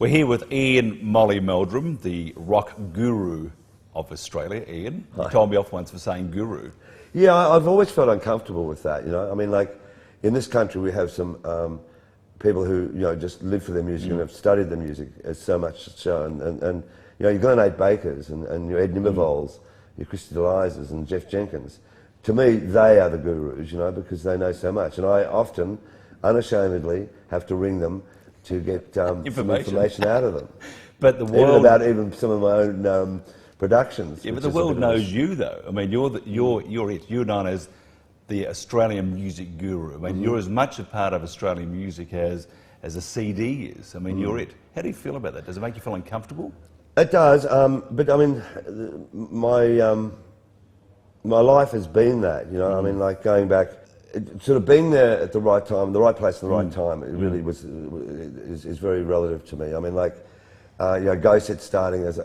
We're here with Ian Molly Meldrum, the rock guru of Australia. Ian, you told me off once for saying guru. Yeah, I've always felt uncomfortable with that, you know. I mean, like, in this country we have some people who, you know, just live for their music and have studied the music as so much so. And you know, your Glen 8 Bakers and your Ed Nimmervolls, your Christy Delizas and Jeff Jenkins. To me, they are the gurus, you know, because they know so much. And I often, unashamedly, have to ring them to get some information out of them. But the world, even about some of my own productions. Yeah, but the world knows you, though. I mean, you're known as the Australian music guru. I mean, you're as much a part of Australian music as a CD is. I mean, you're it. How do you feel about that? Does it make you feel uncomfortable? It does, but I mean, my life has been that, you know. I mean, like, going back, sort of being there at the right time, the right place at the right time, it really is very relative to me. I mean, like, you know, Go Set starting as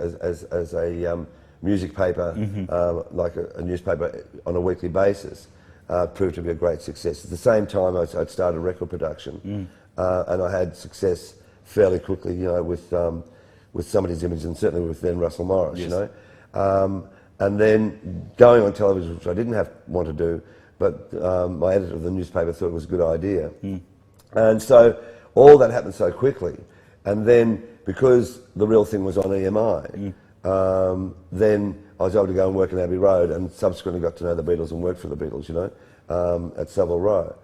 a music paper, like a newspaper on a weekly basis, proved to be a great success. At the same time, I'd started record production, and I had success fairly quickly, you know, with Somebody's Image and certainly with then Russell Morris, you know. And then going on television, which I didn't want to do, but my editor of the newspaper thought it was a good idea. And so all that happened so quickly. And then, because the real thing was on EMI, then I was able to go and work in Abbey Road and subsequently got to know the Beatles and work for the Beatles, you know, at Savile Row.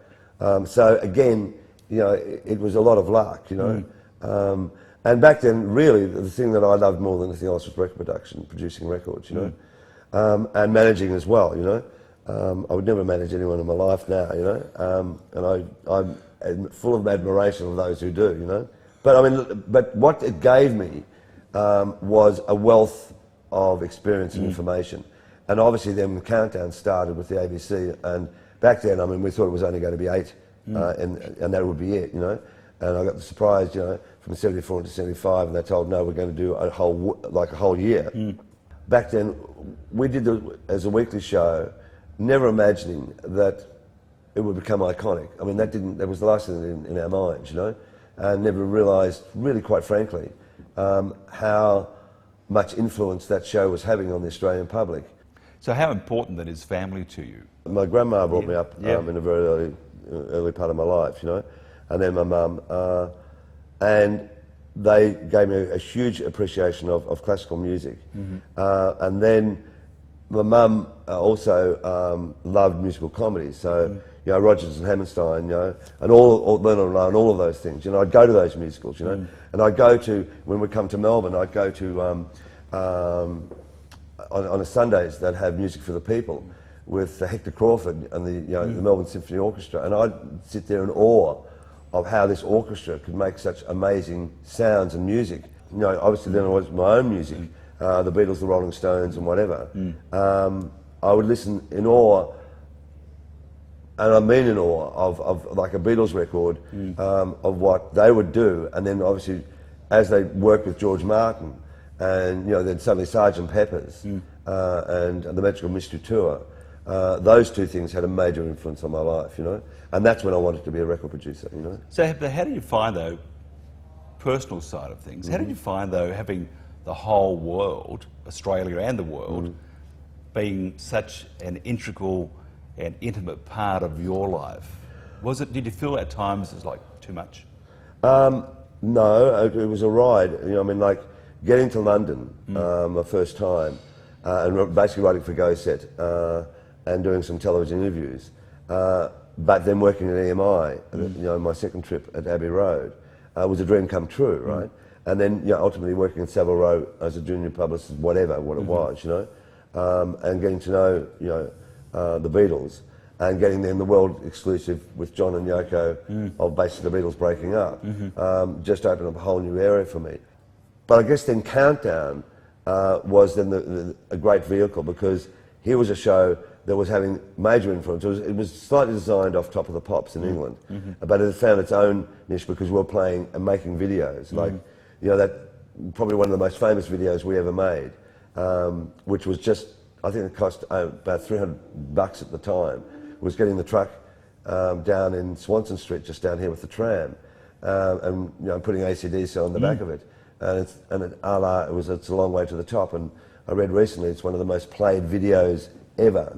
So again, you know, it was a lot of luck, you know. And back then, really, the thing that I loved more than anything else was record production, producing records, you know, and managing as well, you know. I would never manage anyone in my life now, you know, and I'm full of admiration of those who do, you know. But I mean, but what it gave me was a wealth of experience and information. And obviously then the countdown started with the ABC, and back then, I mean, we thought it was only going to be 8, and that would be it, you know. And I got the surprise, you know, from 74 into 75, and they told, no, we're going to do a whole year. Back then, we did as a weekly show, never imagining that it would become iconic. I mean, that was the last thing in our minds, you know, and never realised, really, quite frankly, how much influence that show was having on the Australian public. So how important then is family to you? My grandma brought me up in a very early part of my life, you know, and then my mum, and they gave me a huge appreciation of classical music. And then my mum also loved musical comedies, so you know, Rodgers and Hammerstein, you know, and all Leonard and I, and all of those things. You know, I'd go to those musicals, you know, and I'd go to, when we come to Melbourne, I'd go to on a Sundays they'd have Music for the People with Hector Crawford and the Melbourne Symphony Orchestra, and I'd sit there in awe of how this orchestra could make such amazing sounds and music. You know, obviously then it was my own music. The Beatles, the Rolling Stones, and whatever. I would listen in awe, and I mean in awe, of like a Beatles record, of what they would do, and then obviously as they worked with George Martin, and you know, then suddenly Sgt. Pepper's and the Magical Mystery Tour, those two things had a major influence on my life, you know, and that's when I wanted to be a record producer, you know. So how do you find, though, personal side of things, how did you find, though, having the whole world, Australia and the world, being such an integral and intimate part of your life? Did you feel at times it was like too much? No, it was a ride. You know, I mean, like getting to London my first time, and basically writing for Go Set and doing some television interviews, but then working at EMI, you know, my second trip at Abbey Road, was a dream come true, right? And then, you know, ultimately working in Savile Row as a junior publicist, what it was, you know, and getting to know, you know, the Beatles, and getting then the world exclusive with John and Yoko of basically the Beatles breaking up, just opened up a whole new area for me. But I guess then Countdown was then a great vehicle, because here was a show that was having major influence. It was slightly designed off Top of the Pops in England, but it found its own niche because we were playing and making videos. Like, you know, that probably one of the most famous videos we ever made, which was just, I think it cost about $300 at the time, was getting the truck down in Swanson Street, just down here with the tram, and you know, putting AC/DC on the back of it. it's a long way to the top. And I read recently it's one of the most played videos ever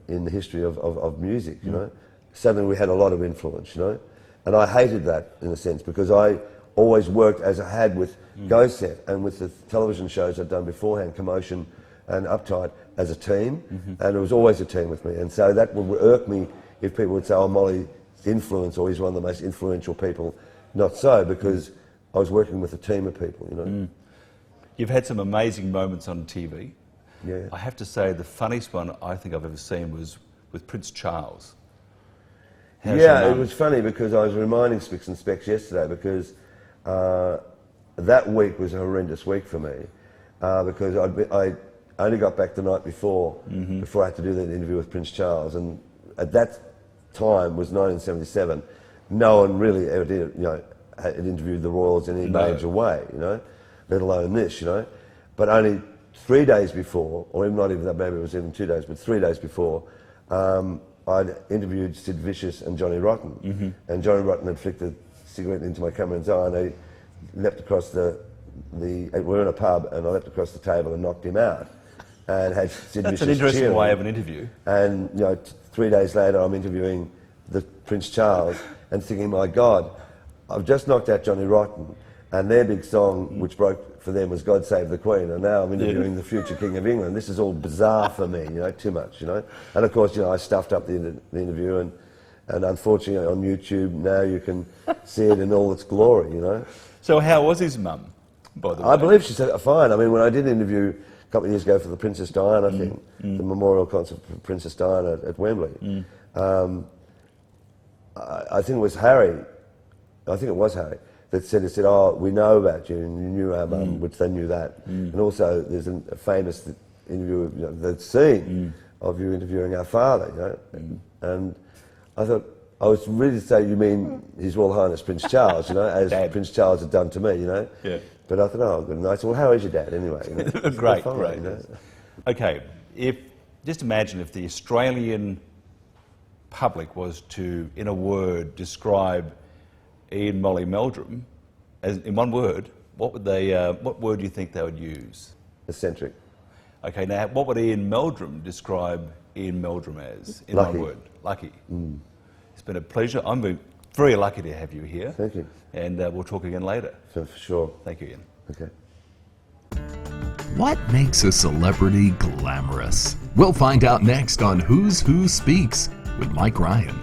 in the history of music. You know, suddenly we had a lot of influence. You know, and I hated that in a sense because I always worked as I had with Go Set and with the television shows I'd done beforehand, Commotion and Uptight, as a team, and it was always a team with me. And so that would irk me if people would say, "Oh, Molly's influence," or "He's one of the most influential people." Not so, because I was working with a team of people. You know. You've had some amazing moments on TV. Yeah. I have to say the funniest one I think I've ever seen was with Prince Charles. How's your Yeah, it mum? was funny because I was reminding Spicks and Specs yesterday because that week was a horrendous week for me because I only got back the night before I had to do that interview with Prince Charles, and at that time was 1977. No one really ever did, had interviewed the royals in any major way, let alone this, But only 3 days before, or even not even that, maybe it was even 2 days, but 3 days before, I'd interviewed Sid Vicious and Johnny Rotten, and Johnny Rotten had flicked a cigarette into my cameraman's eye, and I leapt across we were in a pub, and I leapt across the table and knocked him out, and had Sid That's Vicious an interesting cheering. way of an interview. And 3 days later, I'm interviewing the Prince Charles and thinking, my God, I've just knocked out Johnny Rotten, and their big song, which broke for them, was "God Save the Queen," and now I'm interviewing the future King of England. This is all bizarre for me, too much, And of course, I stuffed up the interview, and unfortunately on YouTube now you can see it in all its glory, So how was his mum, by the way? I believe she's fine. I mean, when I did interview a couple of years ago for the Princess Diana thing, the memorial concert for Princess Diana at Wembley, I think it was Harry. I think it was Harry that said, "Oh, we know about you, and you knew our mum," which they knew that. And also, there's a famous interview of the scene of you interviewing our father, And I thought, I was ready to say, "You mean His Royal Highness Prince Charles," as Dad. Prince Charles had done to me, Yeah. But I thought, oh, good. And I said, "Well, how is your dad anyway?" Great, fine, great. Okay, just imagine if the Australian public was to, in a word, describe Ian Molly Meldrum in one word, what word do you think they would use? Eccentric. Okay, now what would Ian Meldrum describe Ian Meldrum as in Lucky. one word? Lucky. It's been a pleasure. I'm very lucky to have you here. Thank you. And we'll talk again later. For sure. Thank you, Ian. Okay. What makes a celebrity glamorous? We'll find out next on Who's Who Speaks with Mike Ryan.